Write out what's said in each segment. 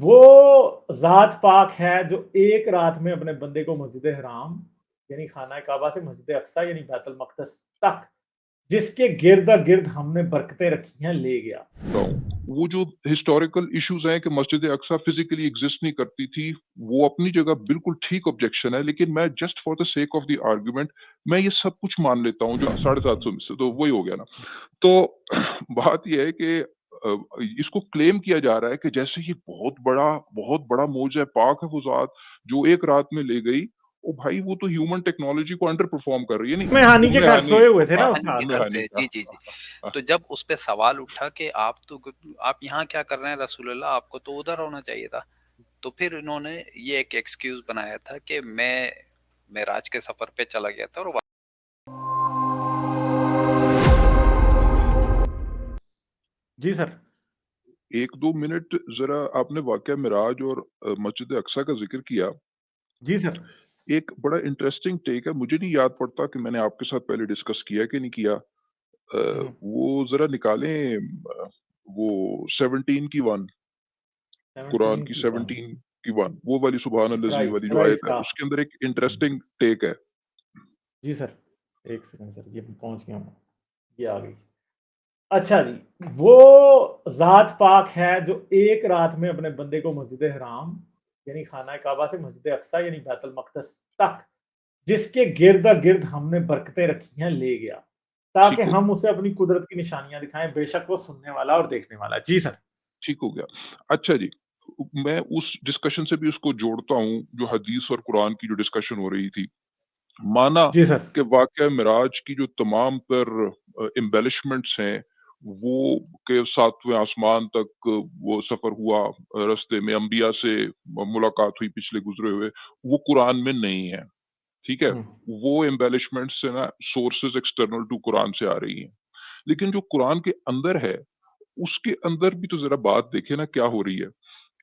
वो ज़ात पाक है जो एक रात में अपने बंदे को मस्जिद हराम यानी खाना काबा से मस्जिद अक्सा यानी बैतुल मक़दस तक जिसके गिर्द-गिर्द हमने बरकतें रखी हैं ले गया। हूँ। वो जो हिस्टोरिकल इश्यूज़ हैं कि मस्जिद अक्सा फिज़िकली एग्ज़िस्ट नहीं करती थी, वो अपनी जगह बिल्कुल ठीक ऑब्जेक्शन है, लेकिन मैं just for the sake of the argument मैं ये सब कुछ मान लेता हूँ जो 750 में से, तो वही हो गया ना। तो बात ये है कि इसको क्लेम किया जा रहा है कि जैसे ये बहुत बड़ा मौजा पाक है वो ज़ात, जो एक रात में ले गई। ओ भाई वो तो ह्यूमन टेक्नोलॉजी को अंडर परफ़ॉर्म कर रही है, नहीं में हानि के उम्मे घर हानि सोए हुए थे ना हाँ, उस हानि के रात। उम्मे घर हानि से का। जी, जी, जी। हाँ, तो जब उस पे सवाल उठा कि आप यहाँ क्या कर रहे हैं रसूलल्लाह, आपको तो उधर होना चाहिए था। तो फिर इन्होंने ये एक एक्सक्यूज़ बनाया था कि मैं मेराज के सफ़र पे चला गया था और जी सर। 1-2 मिनट ज़रा आपने वाक़या मिराज और मस्जिद अक्सा का ज़िक्र किया। जी सर। एक बड़ा इंटरेस्टिंग टेक है, मुझे नहीं याद पड़ता कि मैंने आपके साथ पहले डिस्कस किया कि नहीं किया। हुँ, वो ज़रा निकालें वो 17 की 1 कुरान 17 की की 1 17 की 1 वो वाली सुभान अल्लज़ी वाली जो इसरा आयत है, इसरा। उसके अंदर एक इंटरेस्टिंग टेक है। जी सर, 1 सेकंड सर ये पहुँच गया हूँ। ये आ गई। अच्छा जी, वो ज़ात पाक है जो एक रात में अपने बंदे को मस्जिद हराम यानी खाना काबा से मस्जिद अक्सा यानी बैतुल मक़दस तक जिसके गिर्द-गिर्द हमने बरकतें रखी हैं ले गया, ताकि ठीक हो हम उसे अपनी कुदरत की निशानियाँ दिखाएँ, बेशक वो सुनने वाला और देखने वाला है। जी सर। ठीक हो गया। अच्छा जी, मैं उस डिस्कशन से भी उसको जोड़ता हूँ, जो हदीस और कुरान की जो डिस्कशन हो रही थी। माना जी सर। कि वाक़या मिराज की जो तमाम तर एम्बेलिशमेंट्स हैं, वो के 7वें आसमान तक वो सफ़र हुआ, रास्ते में अंबिया से मुलाकात हुई पिछले गुज़रे हुए, वो कुरान में नहीं है, ठीक है? हुँ, वो एम्बेलिशमेंट्स है ना सोर्सेज़ एक्सटर्नल टू कुरान से आ रही हैं। लेकिन जो कुरान के अंदर है, उसके अंदर भी तो ज़रा बात देखिए ना क्या हो रही है।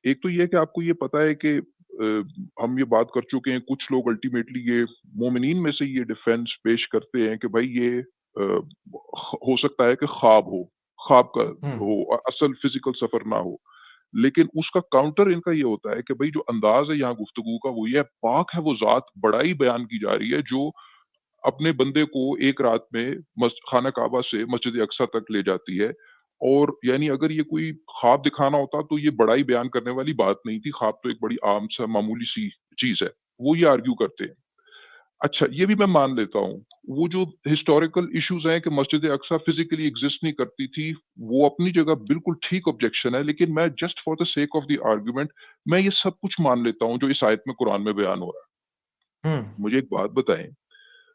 एक तो ये है कि आपको ये पता है कि हम ये बात कर चुके हैं, कुछ लोग अल्टीमेटली ये मोमिनीन में से ये डिफेंस पेश करते हैं कि भाई ये हो सकता है कि ख्वाब का हुँ, हो, असल फिजिकल सफर ना हो। लेकिन उसका काउंटर इनका ये होता है कि भाई जो अंदाज है यहाँ गुफ्तगू का वो ये है, पाक है वो ज़ात, बड़ाई बयान की जा रही है जो अपने बंदे को एक रात में खाना काबा से मस्जिद अक्सा तक ले जाती है। और यानी अगर ये कोई ख्वाब दिखाना होता तो ये बड़ाई बयान करने वाली बात नहीं थी, ख्वाब तो एक बड़ी आम सा मामूली सी चीज़ है। वो ये आर्ग्यू करते हैं। अच्छा, ये भी मैं मान लेता हूँ। वो जो हिस्टोरिकल इश्यूज़ हैं कि मस्जिद अक्सा फिज़िकली एग्ज़िस्ट नहीं करती थी, वो अपनी जगह बिल्कुल ठीक ऑब्जेक्शन है, लेकिन मैं just for the sake of the argument मैं ये सब कुछ मान लेता हूँ जो इस आयत में कुरान में बयान हो रहा है। हुँ। मुझे एक बात बताएँ,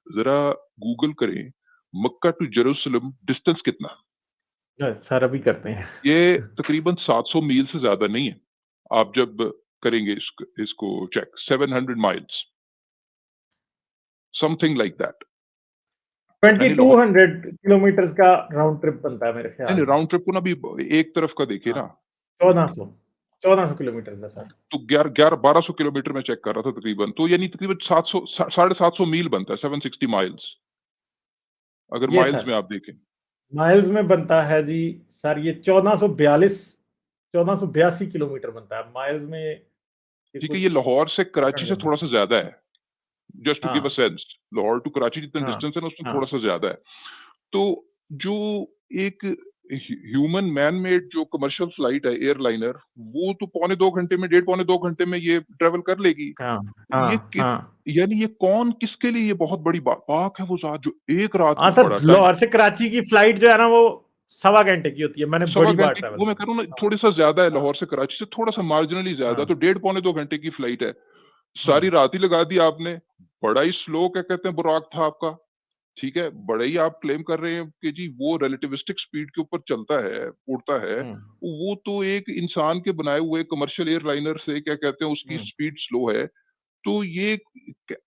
ज़रा गूगल करें, मक्का टू जेरूसलम डिस्टेंस कितना? सर अभी करते हैं। ये तकरीबन 700 मील से ज़्यादा नहीं है। आप जब करेंगे इसको check 700 miles, something like that. यानी लाहौर 2200 किलोमीटर्स का राउंड ट्रिप बनता है मेरे नहीं, ख्याल नहीं में। राउंड ट्रिप को ना अभी एक तरफ का देखिए हाँ, ना, 1400 1400 किलोमीटर्स है सर। तो 1200 किलोमीटर मैं चेक कर रहा था तकरीबन, तो यानी तकरीबन 700 साढ़े 700 मील बनता है, 760 माइल्स अगर ये माइल्स सर, में आप देखें। माइल्स में बनता है जी सर ये 1482 किलोमीटर बनता है। माइल्स में ये ठीक है, कुछ ये लाहौर से कराची डिफरेंट से बनता है। थोड़ा-सा ज़्यादा है। जस्ट टू गिव अ हाँ, सेंस, लाहौर टू कराची जितना हाँ, डिस्टेंस है ना उसमें हाँ, थोड़ा-सा ज़्यादा है। तो जो एक ह्यूमन मैन मेड जो कमर्शियल फ्लाइट है एयरलाइनर, वो तो पौने 2 घंटे में, डेढ़ पौने 2 घंटे में ये ट्रैवल कर लेगी। हाँ, ये हाँ, कि हाँ। यानी ये कौन किसके लिए ये बहुत बड़ी पाक है वो ज़ात जो एक रात हाँ में सर, बड़ा टाइम लाहौर से कराची की फ्लाइट जो है ना वो सवा घंटे की होती है। मैंने सवा बड़ी बार घंटे की ट्रैवल वो मैं की कह है। रहा हूँ ना हाँ, थोड़ी-सा ज़्यादा है हाँ, लाहौर से कराची से थोड़ा-सा मार्जिनली ज़्यादा, हाँ, तो डेढ़ पौने 2 घंटे की फ्लाइट है। हुँ, सारी रात ही लगा दी आपने, बड़ा ही स्लो क्या कहते हैं बुराक था आपका। ठीक है, बड़े ही आप क्लेम कर रहे हैं कि जी वो रिलेटिविस्टिक स्पीड के ऊपर चलता है, उड़ता है। हुँ, वो तो एक इंसान के बनाए हुए कमर्शियल एयरलाइनर से क्या कहते हैं उसकी हुँ। स्पीड स्लो है। तो ये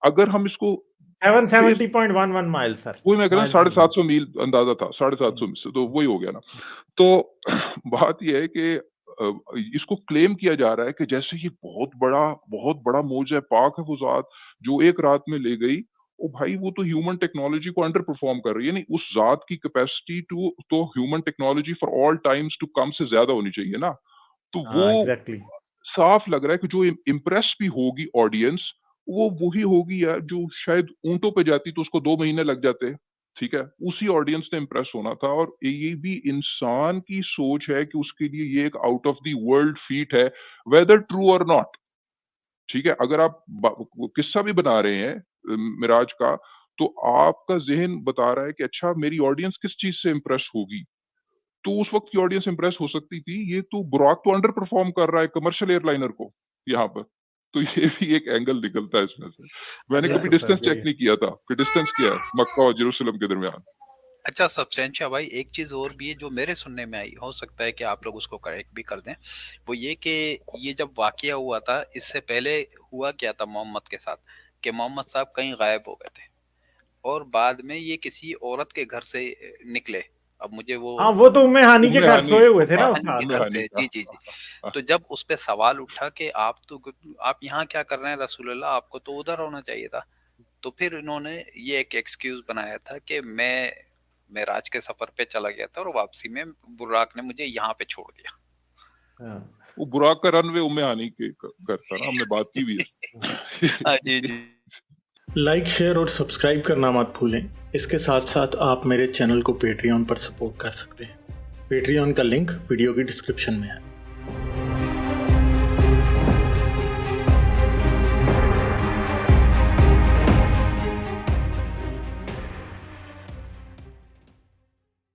अगर हम इसको बेस 770.11 माइल्स सर, वही मैं कह रहा हूँ माइल्स में नहीं। 750 मील अंदाज़ा था, 750 हुँ, में से तो हुँ, वही हो गया ना। तो बात ये है कि इसको क्लेम किया जा रहा है कि जैसे ये बहुत बड़ा मौजा पाक है वो ज़ात जो एक रात में ले गई। ओ भाई वो तो ह्यूमन टेक्नोलॉजी को अंडर परफ़ॉर्म कर रही है, नहीं उस ज़ात की कैपेसिटी तो human technology for all times to कम से ज़्यादा होनी चाहिए ना। तो हाँ, वो एग्ज़ैक्टली। साफ लग रहा है कि जो इम्प्रेस भी होगी ऑडियंस, वो वही होगी यार जो शायद ऊँटों पे जाती तो उसको 2 महीने लग जाते, ठीक है? उसी ऑडियंस ने इम्प्रेस होना था और ये भी इंसान की सोच है कि उसके लिए ये एक out of the world feet है, वेदर ट्रू और नॉट, ठीक है? अगर आप वो किस्सा भी बना रहे हैं मिराज का, तो आपका ज़हन बता रहा है कि अच्छा मेरी ऑडियंस किस चीज़ से इम्प्रेस होगी। तो उस वक़्त की ऑडियंस इम्प्रेस हो सकती थी, ये तो बुराक तो अंडर परफ़ॉर्म कर रहा है कमर्शियल एयरलाइनर को यहाँ पर। तो ये भी एक एंगल निकलता है इसमें से। मैंने अच्छा कभी बिल्कुल डिस्टेंस सर, चेक यही नहीं किया था कि डिस्टेंस क्या है मक्का और जेरूसलम के दरमियान। अच्छा सब्सटेंशिया भाई, एक चीज और भी है जो मेरे सुनने में आई, हो सकता है कि आप लोग उसको करेक्ट भी कर दें। वो ये कि ये जब वाकया हुआ था, इससे पहले हुआ क्या था मोहम्मद के साथ, कि मोहम्मद साहब कहीं गायब हो गए थे और बाद में ये किसी औरत के घर से निकले। अब मुझे वो हाँ, वो तो उम्मे हानी के उम्मे घर हानी, सोए हुए थे ना हाँ, उसके हानि के हाथ उम्मे में। घर हानी से, का, जी जी जी। हाँ। तो जब उस पे सवाल उठा कि आप यहाँ क्या कर रहे हैं रसूलुल्लाह, आपको तो उधर होना चाहिए था, तो फिर इन्होंने ये एक एक्सक्यूज बनाया था कि मैं मेराज के सफर पे चला गया था और वापसी में बुर्राक ने मुझे यहाँ पे छोड़ दिया। हाँ। वो बुराक का रनवे उम्मे हानी के घर था ना, हमने बात की भी है। हाँ जी जी। लाइक, शेयर और सब्सक्राइब करना मत भूलें। इसके साथ साथ आप मेरे चैनल को पेट्रियन पर सपोर्ट कर सकते हैं। पेट्रियन का लिंक वीडियो की डिस्क्रिप्शन में है।